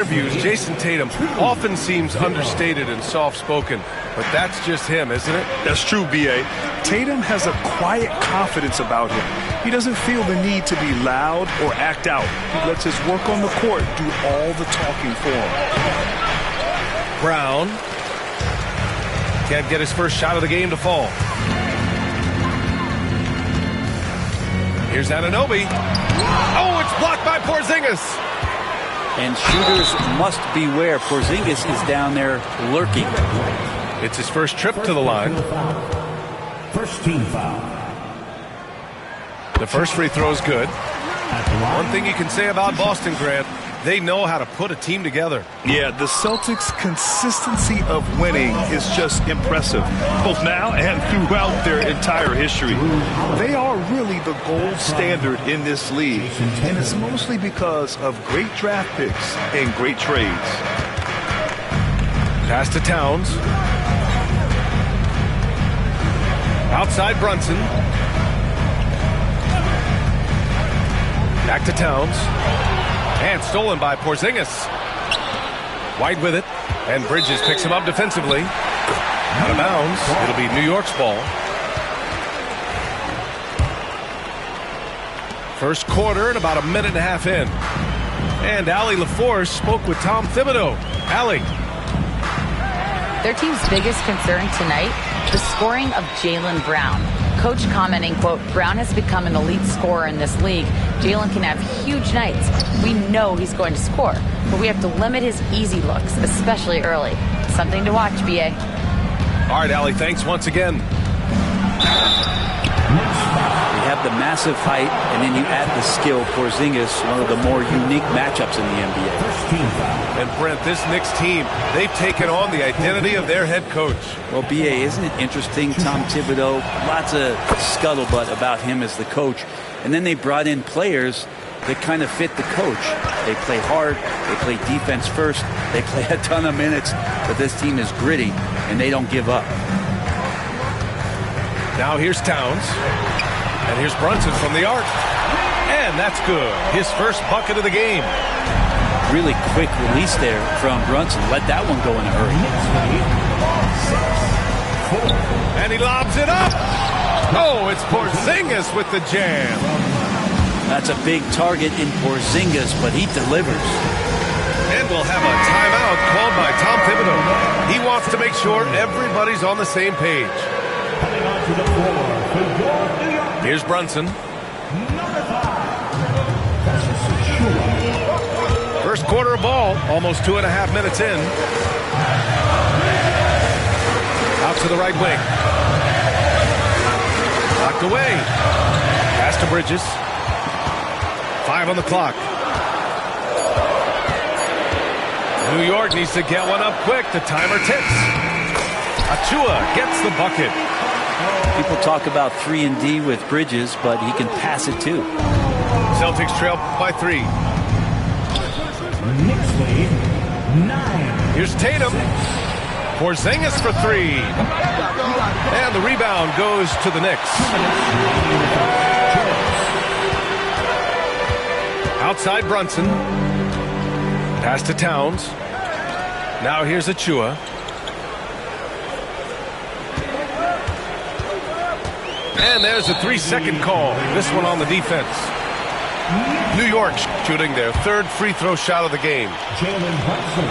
Interviews, Jason Tatum often seems understated and soft-spoken, but that's just him, isn't it? That's true, B.A. Tatum has a quiet confidence about him. He doesn't feel the need to be loud or act out. He lets his work on the court do all the talking for him. Brown can't get his first shot of the game to fall. Here's Anunoby. Oh, it's blocked by Porzingis. And shooters must beware. Porzingis is down there lurking. It's his first trip to the line. First team foul. The first free throw is good. One thing you can say about Boston, Grant, they know how to put a team together. Yeah, the Celtics' consistency of winning is just impressive, both now and throughout their entire history. They are really the gold standard in this league, and it's mostly because of great draft picks and great trades. Pass to Towns. Outside Brunson. Back to Towns. And stolen by Porzingis. White with it. And Bridges picks him up defensively. Out of bounds. It'll be New York's ball. First quarter and about a minute and a half in. And Allie LaForce spoke with Tom Thibodeau. Allie. Their team's biggest concern tonight, the scoring of Jaylen Brown. Coach commenting, quote, Brown has become an elite scorer in this league. Jaylen can have huge nights. We know he's going to score, but we have to limit his easy looks, especially early. Something to watch, B.A. All right, Allie, thanks once again. You have the massive height, and then you add the skill. Porzingis, one of the more unique matchups in the NBA. And Brent, this Knicks team, they've taken on the identity of their head coach. Well, B.A., isn't it interesting? Tom Thibodeau, lots of scuttlebutt about him as the coach. And then they brought in players that kind of fit the coach. They play hard, they play defense first, they play a ton of minutes, but this team is gritty, and they don't give up. Now here's Towns. And here's Brunson from the arc. And that's good. His first bucket of the game. Really quick release there from Brunson. Let that one go in a hurry. And he lobs it up. Oh, it's Porzingis with the jam. That's a big target in Porzingis, but he delivers. And we'll have a timeout called by Tom Thibodeau. He wants to make sure everybody's on the same page. Coming onto the floor for your New York. Here's Brunson. Number 5. First quarter of ball, almost 2.5 minutes in. Out to the right wing. Knocked away. Pass to Bridges. 5 on the clock. New York needs to get one up quick. The timer ticks. Achua gets the bucket. People talk about 3-and-D with Bridges, but he can pass it too. Celtics trail by 3. Knicks lead 9. Here's Tatum. Porzingis for 3. And the rebound goes to the Knicks. Outside Brunson. Pass to Towns. Now here's Achua. And there's a 3-second call. This one on the defense. New York shooting their third free throw shot of the game. Jaylen Brunson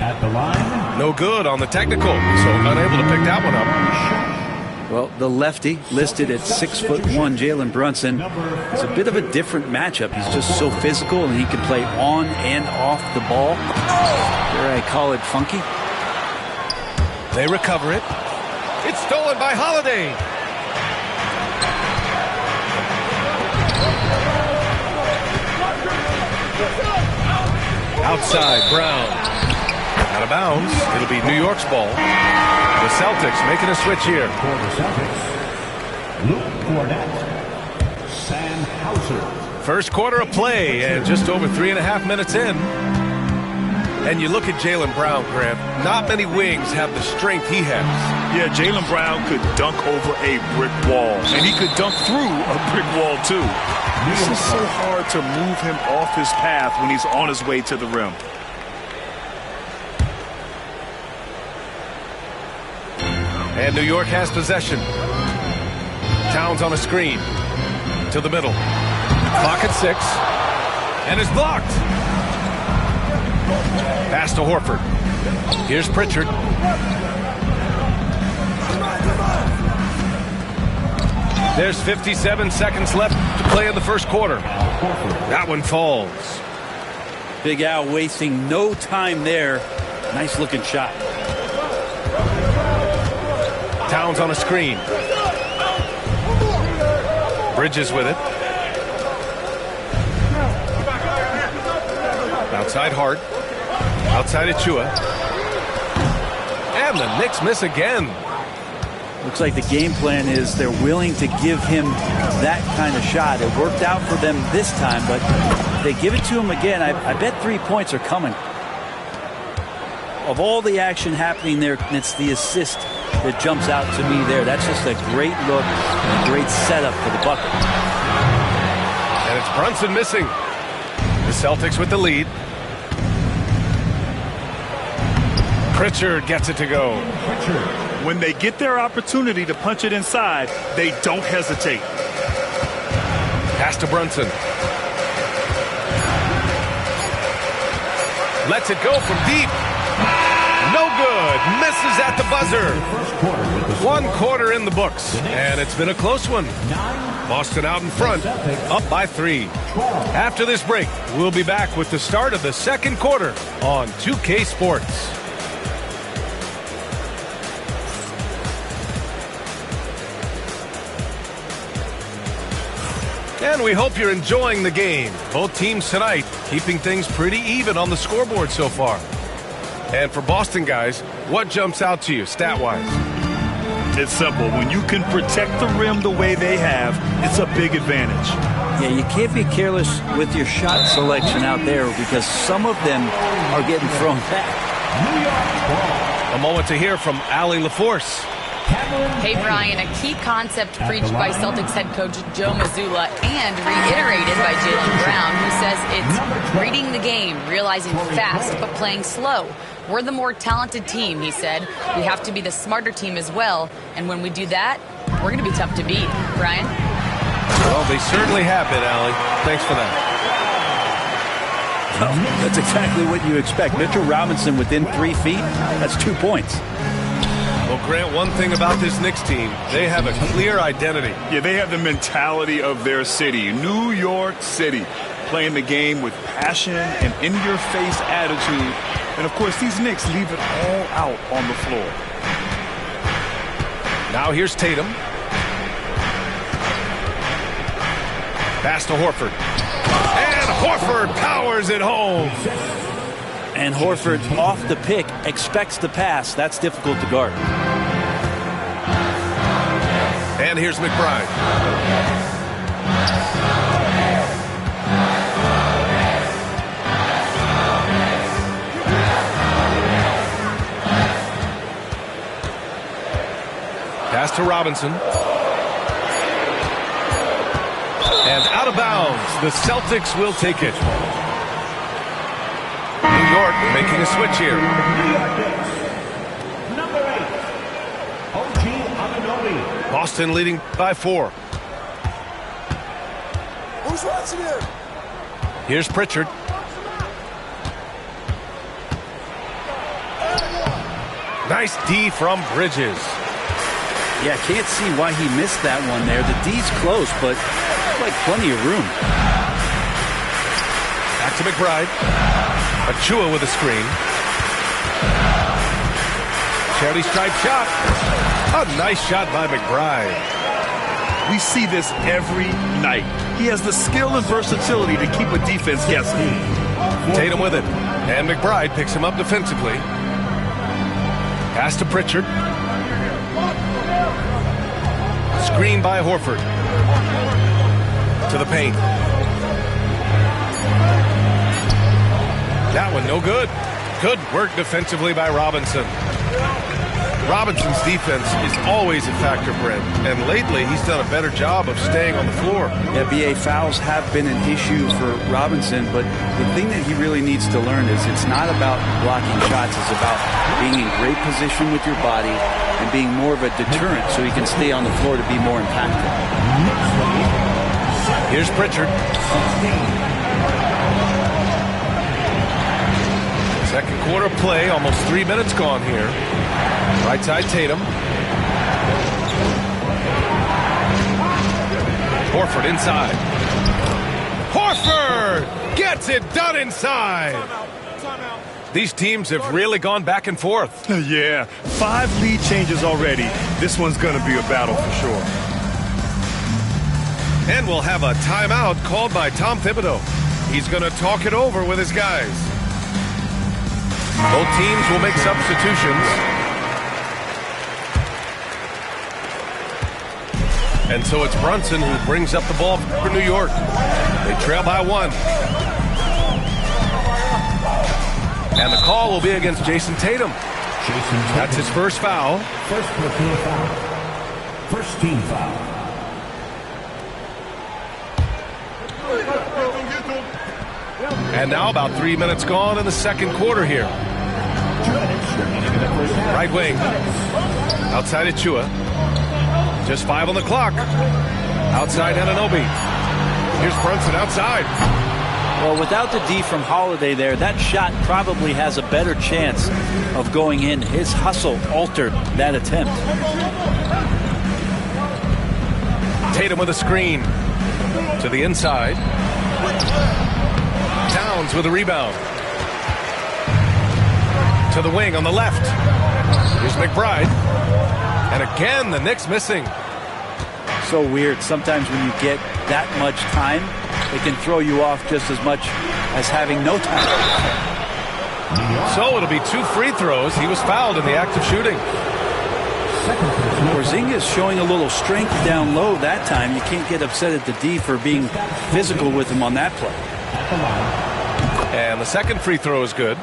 at the line. No good on the technical, so unable to pick that one up. Well, the lefty listed at 6'1", Jaylen Brunson. It's a bit of a different matchup. He's just so physical, and he can play on and off the ball. Dare I call it funky? They recover it. It's stolen by Holiday. Outside, Brown. Out of bounds. It'll be New York's ball. The Celtics making a switch here. For the Celtics, Luke Cornett, Sam Hauser. First quarter of play and just over 3.5 minutes in. And you look at Jaylen Brown, Grant. Not many wings have the strength he has. Yeah, Jaylen Brown could dunk over a brick wall, and he could dunk through a brick wall, too. This is so hard to move him off his path when he's on his way to the rim. And New York has possession. Towns on a screen. To the middle. Clock at 6. And is blocked. Pass to Horford. Here's Pritchard. There's 57 seconds left to play in the first quarter. That one falls. Big Al wasting no time there. Nice looking shot. Towns on a screen. Bridges with it. Outside Hart. Outside Achua. And the Knicks miss again. Looks like the game plan is they're willing to give him that kind of shot. It worked out for them this time, but if they give it to him again, I bet 3 points are coming. Of all the action happening there, it's the assist that jumps out to me there. That's just a great look and a great setup for the bucket. And it's Brunson missing. The Celtics with the lead. Pritchard gets it to go. When they get their opportunity to punch it inside, they don't hesitate. Pass to Brunson. Lets it go from deep. No good. Misses at the buzzer. 1 quarter in the books. And it's been a close one. Boston out in front, up by 3. After this break, we'll be back with the start of the second quarter on 2K Sports. And we hope you're enjoying the game. Both teams tonight keeping things pretty even on the scoreboard so far. And for Boston guys, what jumps out to you stat-wise? It's simple. When you can protect the rim the way they have, it's a big advantage. Yeah, you can't be careless with your shot selection out there because some of them are getting thrown back. A moment to hear from Allie LaForce. Hey, Brian, a key concept preached by Celtics head coach Joe Mazzulla and reiterated by Jaylen Brown, who says it's reading the game, realizing fast but playing slow. We're the more talented team, he said. We have to be the smarter team as well, and when we do that, we're going to be tough to beat. Brian? Well, they certainly have been, Allie. Thanks for that. Well, that's exactly what you expect. Mitchell Robinson within 3 feet, that's 2 points. Well, Grant, one thing about this Knicks team, they have a clear identity. Yeah, they have the mentality of their city, New York City, playing the game with passion and in-your-face attitude. And, of course, these Knicks leave it all out on the floor. Now here's Tatum. Pass to Horford. And Horford powers it home. And Horford off the pick, expects the pass. That's difficult to guard. And here's McBride. Pass to Robinson. And out of bounds. The Celtics will take it. New York making a switch here. Number 8, OG Anunoby. Boston leading by 4. Who's watching here? Here's Pritchard. Nice D from Bridges. Yeah, can't see why he missed that one there. The D's close, but like plenty of room. Back to McBride. Achua with a screen. Charity stripe shot. A nice shot by McBride. We see this every night. He has the skill and versatility to keep a defense guessing. Tatum with it. And McBride picks him up defensively. Pass to Pritchard. Screen by Horford. To the paint. That one no good. Good work defensively by Robinson. Robinson's defense is always a factor, Brent, and lately he's done a better job of staying on the floor. Yeah, BA, fouls have been an issue for Robinson, but the thing that he really needs to learn is it's not about blocking shots, it's about being in great position with your body and being more of a deterrent so he can stay on the floor to be more impactful. Here's Pritchard. Second quarter play, almost 3 minutes gone here. Right side Tatum. Horford inside. Horford gets it done inside. These teams have really gone back and forth. Yeah, 5 lead changes already. This one's going to be a battle for sure. And we'll have a timeout called by Tom Thibodeau. He's going to talk it over with his guys. Both teams will make substitutions. And so it's Brunson who brings up the ball for New York. They trail by 1. And the call will be against Jason Tatum. That's his first foul. First personal foul. First team foul. And now about 3 minutes gone in the second quarter here. Right wing. Outside Achua. Just 5 on the clock. Outside Anunoby. Here's Brunson outside. Well, without the D from Holiday there, that shot probably has a better chance of going in. His hustle altered that attempt. Tatum with a screen. To the inside. Towns with a rebound. To the wing on the left. Here's McBride. And again, the Knicks missing. So weird. Sometimes when you get that much time, it can throw you off just as much as having no time. So it'll be 2 free throws. He was fouled in the act of shooting. Porzingis showing a little strength down low that time. You can't get upset at the D for being physical with him on that play. And the second free throw is good.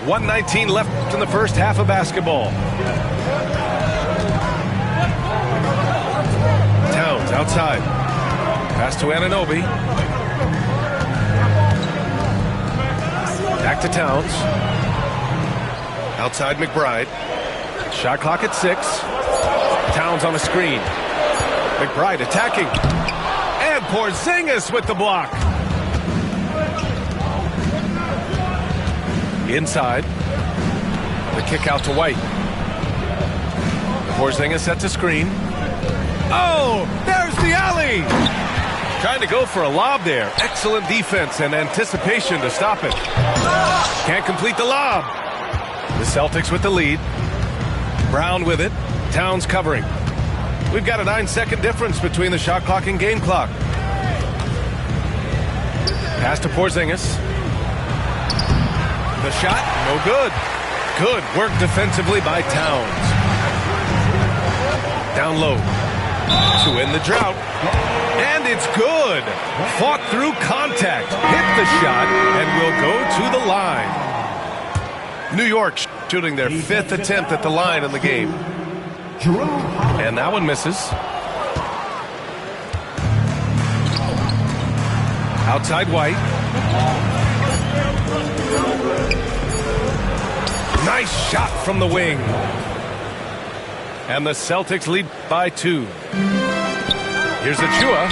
1:19 left in the first half of basketball. Towns outside. Pass to Anunoby. Back to Towns. Outside McBride. Shot clock at 6. Towns on the screen. McBride attacking. And Porzingis with the block. Inside. The kick out to White. Porzingis sets a screen. Oh, there's the alley. Trying to go for a lob there. Excellent defense and anticipation to stop it. Can't complete the lob. The Celtics with the lead. Brown with it. Towns covering. We've got a 9-second difference between the shot clock and game clock. Pass to Porzingis. The shot, no good. Good work defensively by Towns. Down low to end the drought. And it's good. Fought through contact. Hit the shot and will go to the line. New York shooting their 5th attempt at the line in the game. And that one misses. Outside White. Nice shot from the wing. And the Celtics lead by 2. Here's Achua.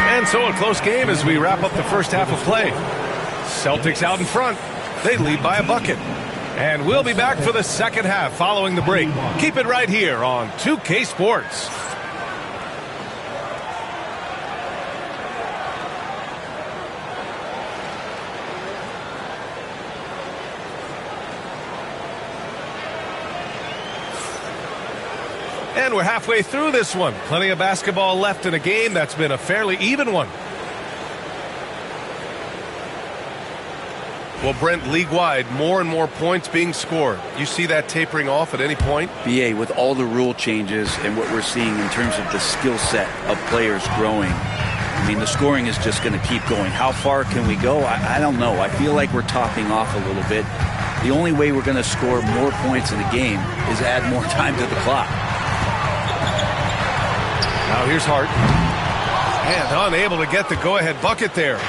And so a close game as we wrap up the first half of play. Celtics out in front. They lead by a bucket. And we'll be back for the second half following the break. Keep it right here on 2K Sports. And we're halfway through this one. Plenty of basketball left in a game that's been a fairly even one. Well, Brent, league-wide, more and more points being scored. You see that tapering off at any point? BA, with all the rule changes and what we're seeing in terms of the skill set of players growing, I mean, the scoring is just going to keep going. How far can we go? I don't know. I feel like we're topping off a little bit. The only way we're going to score more points in the game is add more time to the clock. Now here's Hart. And unable to get the go-ahead bucket there.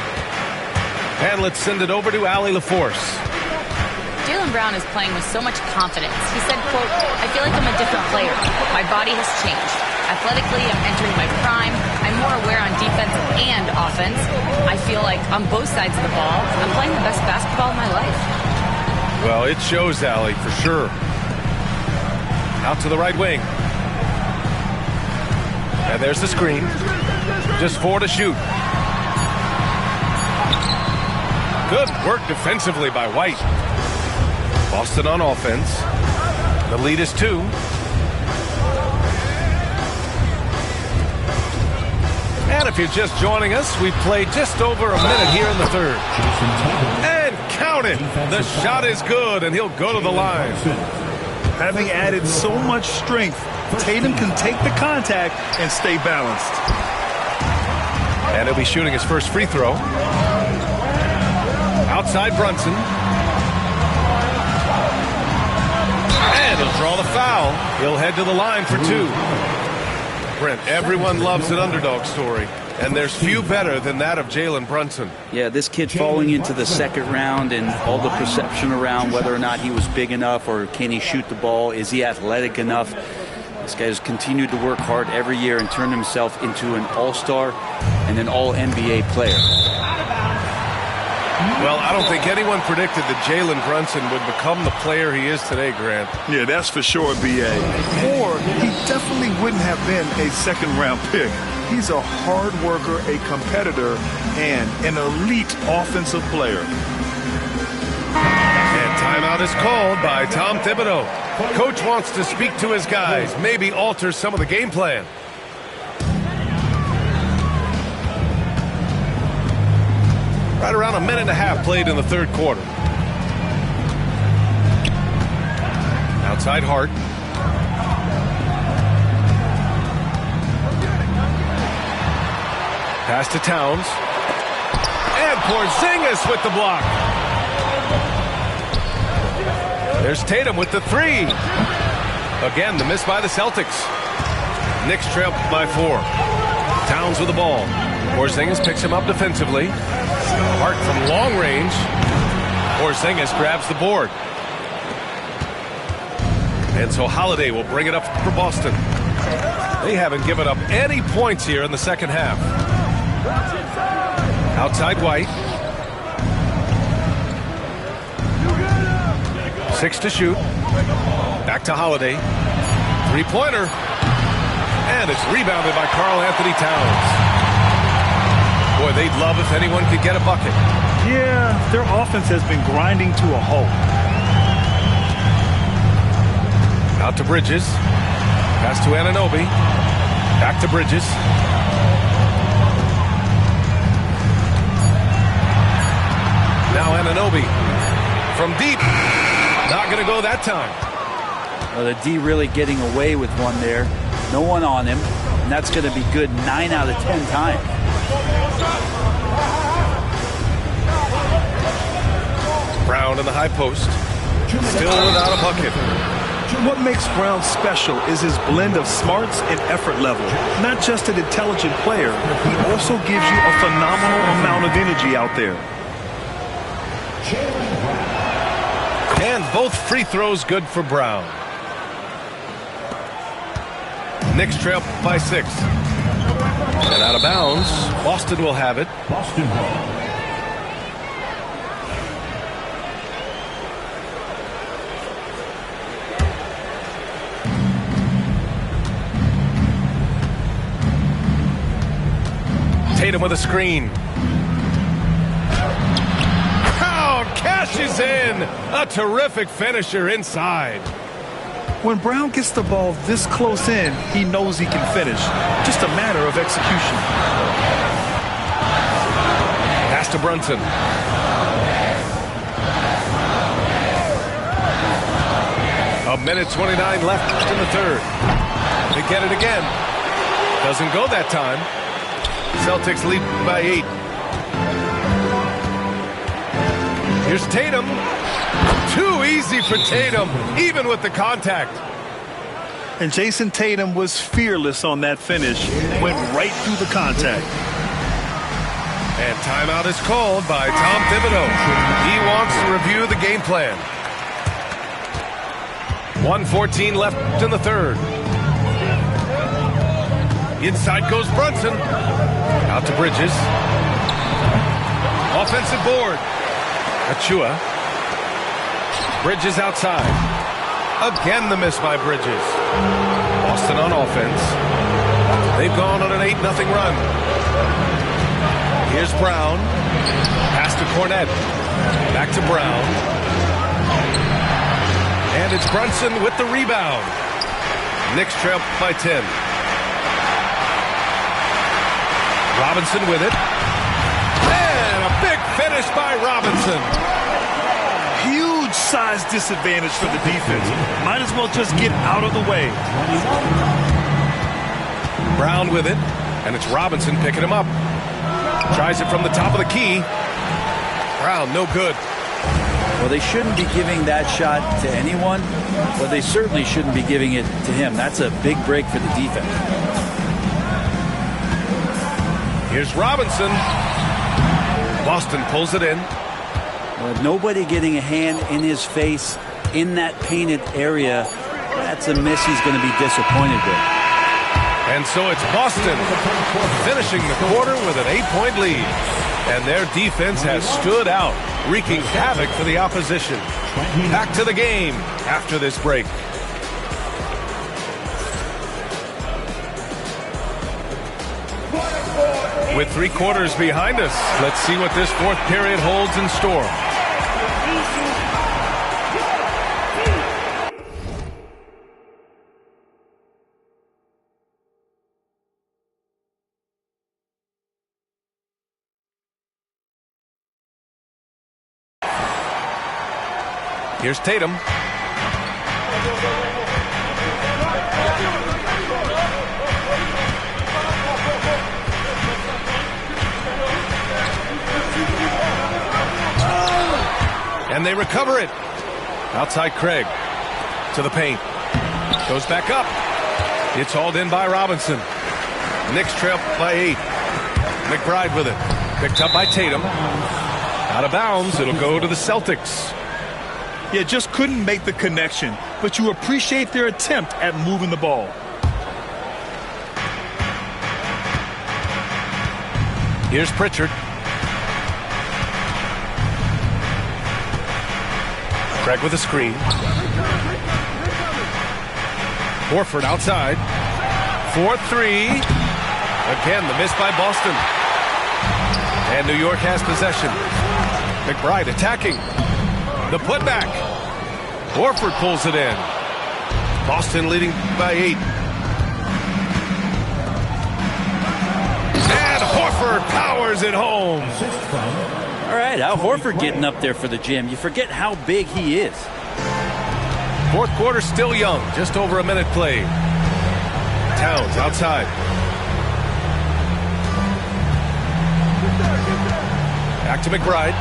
And let's send it over to Allie LaForce. Jaylen Brown is playing with so much confidence. He said, quote, "I feel like I'm a different player. My body has changed. Athletically, I'm entering my prime. I'm more aware on defense and offense. I feel like on both sides of the ball, I'm playing the best basketball of my life." Well, it shows, Allie, for sure. Out to the right wing. And there's the screen. Just 4 to shoot. Good work defensively by White. Boston on offense. The lead is 2. And if you're just joining us, we've played just over a minute here in the third. And count it. The shot is good, and he'll go to the line. Having added so much strength, Tatum can take the contact and stay balanced. And he'll be shooting his first free throw. Outside Brunson. And he'll draw the foul. He'll head to the line for 2. Brent, everyone loves an underdog story, and there's few better than that of Jalen Brunson. Yeah, this kid falling into the second round and all the perception around whether or not he was big enough or can he shoot the ball, is he athletic enough? This guy has continued to work hard every year and turned himself into an all-star and an all-NBA player. Well, I don't think anyone predicted that Jalen Brunson would become the player he is today, Grant. Yeah, that's for sure, B.A. Or he definitely wouldn't have been a second-round pick. He's a hard worker, a competitor, and an elite offensive player. And timeout is called by Tom Thibodeau. Coach wants to speak to his guys, maybe alter some of the game plan. Right around a minute and a half played in the third quarter. Outside Hart. Pass to Towns. And Porzingis with the block. There's Tatum with the 3. Again, the miss by the Celtics. Knicks trail by 4. Towns with the ball. Porzingis picks him up defensively. Hart from long range. Porzingis grabs the board. And so Holiday will bring it up for Boston. They haven't given up any points here in the second half. Outside White. 6 to shoot. Back to Holiday. 3-pointer. And it's rebounded by Karl Anthony Towns. Boy, they'd love if anyone could get a bucket. Yeah, their offense has been grinding to a halt. Out to Bridges. Pass to Anunoby. Back to Bridges. Now Anunoby from deep. Not going to go that time. Well, the D really getting away with one there. No one on him. And that's going to be good 9 out of 10 times. Brown in the high post. Still without a bucket. What makes Brown special is his blend of smarts and effort level. Not just an intelligent player, he also gives you a phenomenal amount of energy out there. And both free throws good for Brown. Knicks trail by 6. And out of bounds, Boston will have it. Boston ball. Tatum with a screen. Brown cashes in. A terrific finisher inside. When Brown gets the ball this close in, he knows he can finish. Just a matter of execution. Pass to Brunson. A minute 29 left in the third. They get it again. Doesn't go that time. Celtics lead by 8. Here's Tatum. Too easy for Tatum, even with the contact. And Jason Tatum was fearless on that finish. Went right through the contact. And timeout is called by Tom Thibodeau. He wants to review the game plan. 1:14 left in the third. Inside goes Brunson. Out to Bridges. Offensive board. Achua. Bridges outside. Again the miss by Bridges. Boston on offense. They've gone on an 8-0 run. Here's Brown. Pass to Cornette. Back to Brown. And it's Brunson with the rebound. Knicks trail by 10. Robinson with it. And a big finish by Robinson. Huge size disadvantage for the defense. Might as well just get out of the way. Brown with it. And it's Robinson picking him up. Tries it from the top of the key. Brown, no good. Well, they shouldn't be giving that shot to anyone, but they certainly shouldn't be giving it to him. That's a big break for the defense. Here's Robinson. Boston pulls it in. Well, nobody getting a hand in his face in that painted area, that's a miss he's going to be disappointed with. And so it's Boston finishing the quarter with an 8-point lead. And their defense has stood out, wreaking havoc for the opposition. Back to the game after this break. With 3 quarters behind us, let's see what this fourth period holds in store. Here's Tatum. And they recover it. Outside Craig. To the paint. Goes back up. It's hauled in by Robinson. Knicks trail by 8. McBride with it. Picked up by Tatum. Out of bounds. It'll go to the Celtics. Yeah, just couldn't make the connection, but you appreciate their attempt at moving the ball. Here's Pritchard. Craig with a screen. Horford outside. 4-3. Again, the miss by Boston. And New York has possession. McBride attacking. The putback. Horford pulls it in. Boston leading by 8. And Horford powers it home. All right, Al Horford getting up there for the Jam. You forget how big he is. Fourth quarter still young. Just over a minute played. Towns outside. Back to McBride.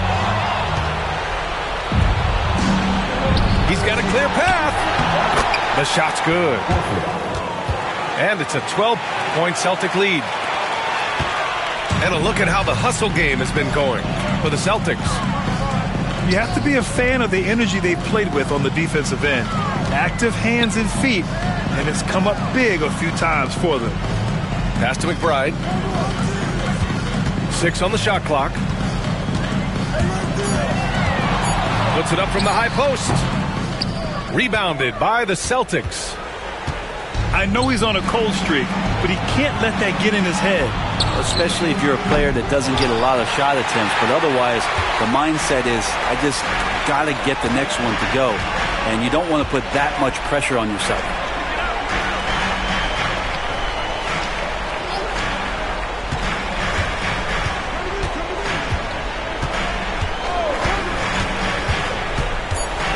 He's got a clear path. The shot's good. And it's a 12-point Celtic lead. And a look at how the hustle game has been going for the Celtics. You have to be a fan of the energy they've played with on the defensive end. Active hands and feet, and it's come up big a few times for them. Pass to McBride. 6 on the shot clock. Puts it up from the high post. Rebounded by the Celtics. I know he's on a cold streak, but he can't let that get in his head. Especially if you're a player that doesn't get a lot of shot attempts. But otherwise, the mindset is, I just got to get the next one to go. And you don't want to put that much pressure on yourself.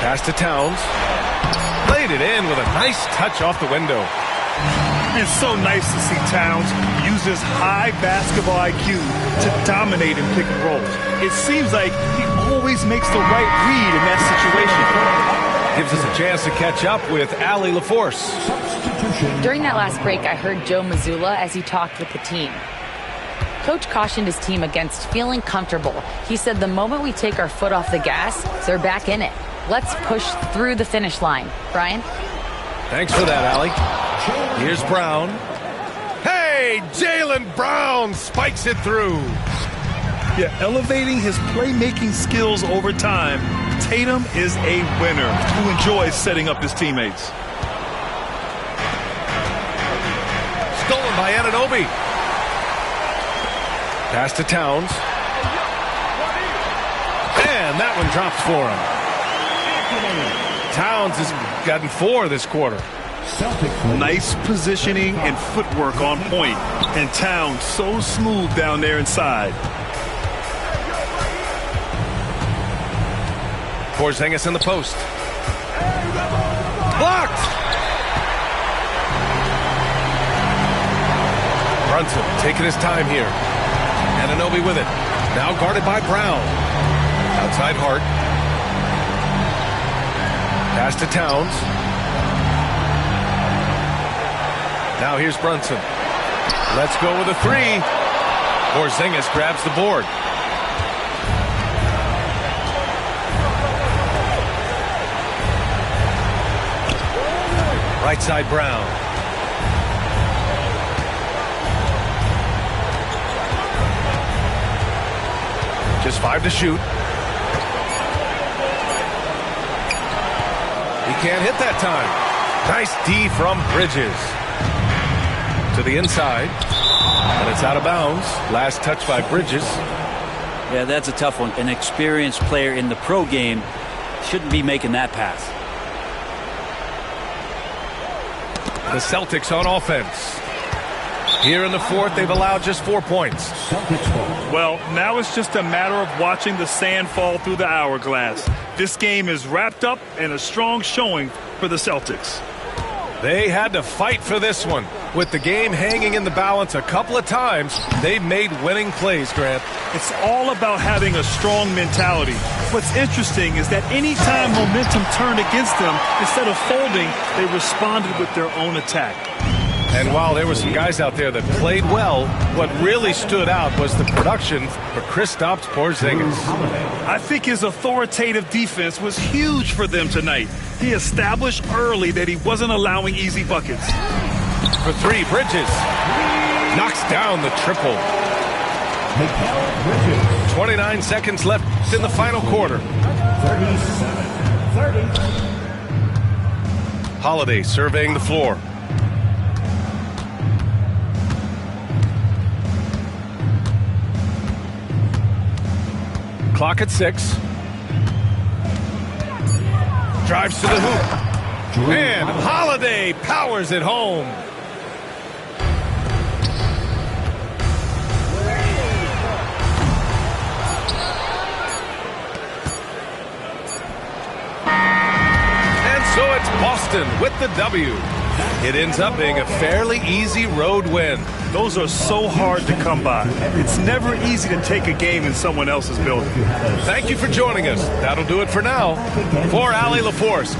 Pass to Towns. Laid it in with a nice touch off the window. It's so nice to see Towns use his high basketball IQ to dominate in pick and rolls. It seems like he always makes the right read in that situation. Gives us a chance to catch up with Allie LaForce. During that last break, I heard Joe Mazzulla as he talked with the team. Coach cautioned his team against feeling comfortable. He said the moment we take our foot off the gas, they're back in it. Let's push through the finish line. Brian? Thanks for that, Allie. Here's Brown. Hey, Jaylen Brown spikes it through. Yeah, elevating his playmaking skills over time, Tatum is a winner who enjoys setting up his teammates. Stolen by Anunoby. Pass to Towns. And that one drops for him. Towns has gotten 4 this quarter. Nice positioning and footwork on point. And Towns so smooth down there inside. Porzingis in the post. Blocked! Brunson taking his time here. Anunoby with it. Now guarded by Brown. Outside Hart. Pass to Towns. Now here's Brunson. Let's go with a 3. Porzingis grabs the board. Right side Brown. Just 5 to shoot. He can't hit that time. Nice D from Bridges. To the inside. And it's out of bounds. Last touch by Bridges. Yeah, that's a tough one. An experienced player in the pro game shouldn't be making that pass. The Celtics on offense. Here in the fourth, they've allowed just 4 points. Well, now it's just a matter of watching the sand fall through the hourglass. This game is wrapped up in a strong showing for the Celtics. They had to fight for this one. With the game hanging in the balance a couple of times, they've made winning plays, Grant. It's all about having a strong mentality. What's interesting is that any time momentum turned against them, instead of folding, they responded with their own attack. And while there were some guys out there that played well, what really stood out was the production for Kristaps Porzingis. I think his authoritative defense was huge for them tonight. He established early that he wasn't allowing easy buckets. For 3, Bridges knocks down the triple. 29 seconds left in the final quarter. 37-30. Holiday surveying the floor. Clock at 6. Drives to the hoop. And Holiday powers it home. And so it's Boston with the W. It ends up being a fairly easy road win. Those are so hard to come by. It's never easy to take a game in someone else's building. Thank you for joining us. That'll do it for now. For Allie LaForce.